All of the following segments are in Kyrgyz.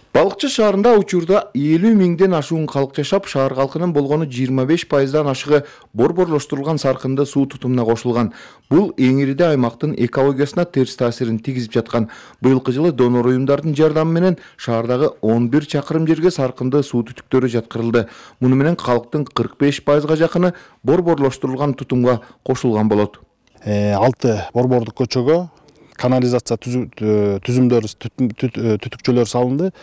Балыкчы шаарында учурда 50 миңден ашуун калк жашап, шаар калкынын болгону 25%дан ашыгы борборлоштурулган саркынды суу тутумуна кошулган. Бул эңириде аймактын экологиясына терс таасирин тийгизип жаткан. Быйылкы жылы донор уюмдардын жардамы менен шаардагы 11 чакырым жерге саркынды суу түтүктөрү жаткырылды. Муну менен калктын 45%га жакыны борборлоштурулган тутумга кошулган болот. 6 борбордук көчөгө канализация түзүмдөрү түтүкчөлөр салынды.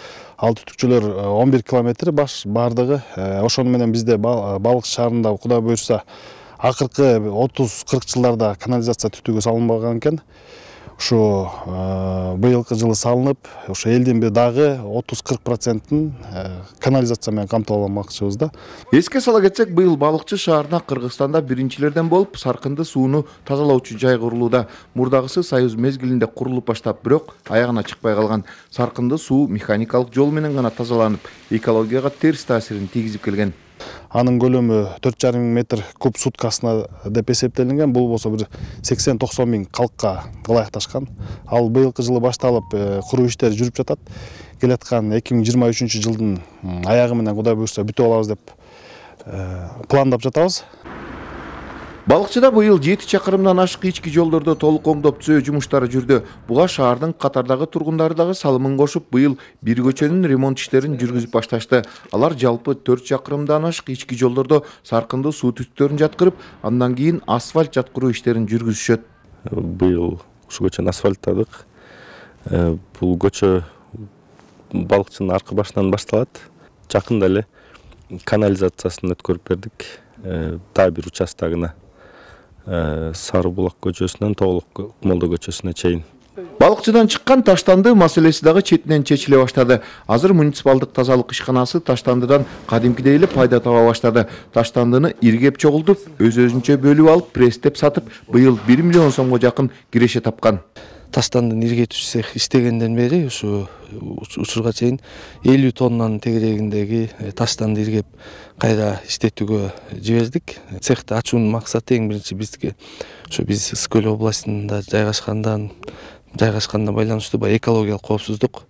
Ал түтүкчөлөр 11 километр бардыгы. Ошону менен бизде Балыкчы шаарында Кудай буйрса акыркы 30-40 жылдарда канализация түтүгү салынбаган экен. Ушу быйылкы жылы салынып, ушу элдин дагы 30-40%-ын канализация менен камтыламакчыбыз да. Эске сала кетсек, быйыл Балыкчы шаарына Кыргызстанда биринчилерден болуп саркынды сууну тазалоочу жай курулууда. Мурдагысы Союз мезгилинде курулуп баштап, бирок аягына чыкпай калган. Саркынды суу механикалык жол менен гана тазаланып, экологияга терс таасирин тийгизип келген. Анын көлөмү 4,5 метр куб суткасына деп эсептелинген. Бул болсо бир 80-90 миң калкка ылайыкташкан. Ал быйылкы жылы башталып, куруу иштери жүрүп жатат. Келаткан 2023 жылдын аягы менен Кудай буйрса бүтүп алабыз деп пландап жатабыз. Балыкчыда быйыл 7 чакырымдан ашык ички жолдорду толук оңдоп түзөө жумуштары жүрдү. Буга шаардын катардагы тургундары дагы салымын кошуп, быйыл бир көчөнүн ремонт иштерин жүргүзүп башташты. Алар жалпы 4 чакырымдан ашык ички жолдордо саркынды суу түтүктөрүн жаткырып, андан кийин асфальт жаткыруу иштерин жүргүзүшөт. Быйыл ушу көчөнү асфальттадык. Бул көчө Балыкчынын аркы башынан башталат. Жакында эле канализациясын өткөрүп бердик. Дагы бир участогуна Сары Булак көчөсүнөн Тоолук Молдо көчөсүнө чейин. Балыкчыдан чыккан таштанды маселеси дагы четинен чечиле баштады. Азыр муниципалдык тазалык ишканасы таштандыдан кадимкидей эле пайда таба баштады. Таштандыны иргеп чогултуп, өз-өзүнчө бөлүп алып, пресстеп сатып, быйыл 1 миллион сомго жакын киреше тапкан. Таштандын иргетүүчү цех иштегенден бери ушу учурга чейин 50 тоннанын тегерегиндеги таштанды иргеп кайра иштетүүгө жибердик. Цехти ачуунун максаты эң биринчи бизге ошо биз Ысык Көл областында жайгашкандан байланыштуу экологиялык коопсуздук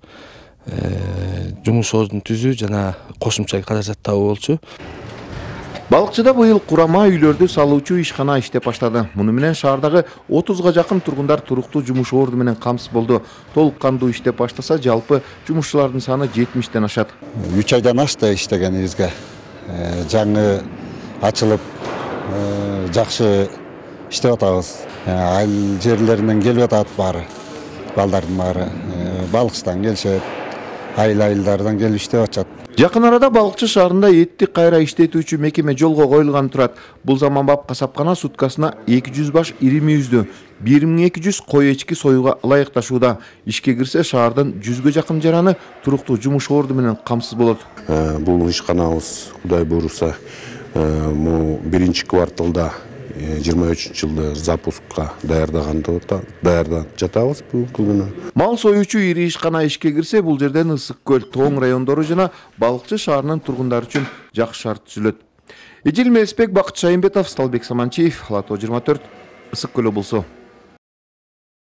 жумушубуздун түзүү жана кошумча каражат табуу болчу. Балыкчыда быйыл курама үйлөрдү салуучу ишкана иштеп баштады. Муну менен шаардагы 30га жакын тургундар туруктуу жумуш орду менен камсыз болду. Толук кандуу иштеп баштаса, жалпы жумушчулардын саны 70ден ашат. 3 айдан ашты иштегенибизге. Жаңы ачылып, жакшы иштеп атабыз. Айыл жерлеринен келип атат баары. Балдардын баары Балыкчыдан келишет, айыл-айылдардан келип иштеп атышат. Жакын арада Балыкчы шаарында этти кайра иштетүүчү мекеме жолго коюлган турат. Бул заманбап касапкана суткасына 200 баш ири мүйүздү, 1200 кой эчки союуга ылайыкташууда. Ишке кирсе, шаардын 100га жакын жараны туруктуу жумуш орду менен камсыз болот. Бул ишканабыз Кудай буйрса биринчи кварталда 23 жылда запускка даярданып жатабыз бүгүнкү күнү. Мал союучу ири ишкана ишке кирсе, бул жерден Ысык Көл, Тоң райондору жана Балыкчы шаарынын тургундары үчүн жакшы шарт түзүлөт. Эжил Мелисбек, Бакыт Шайымбетов, Сталбек Саманчиев, Ала Тоо 24, Ысык Көл облусу.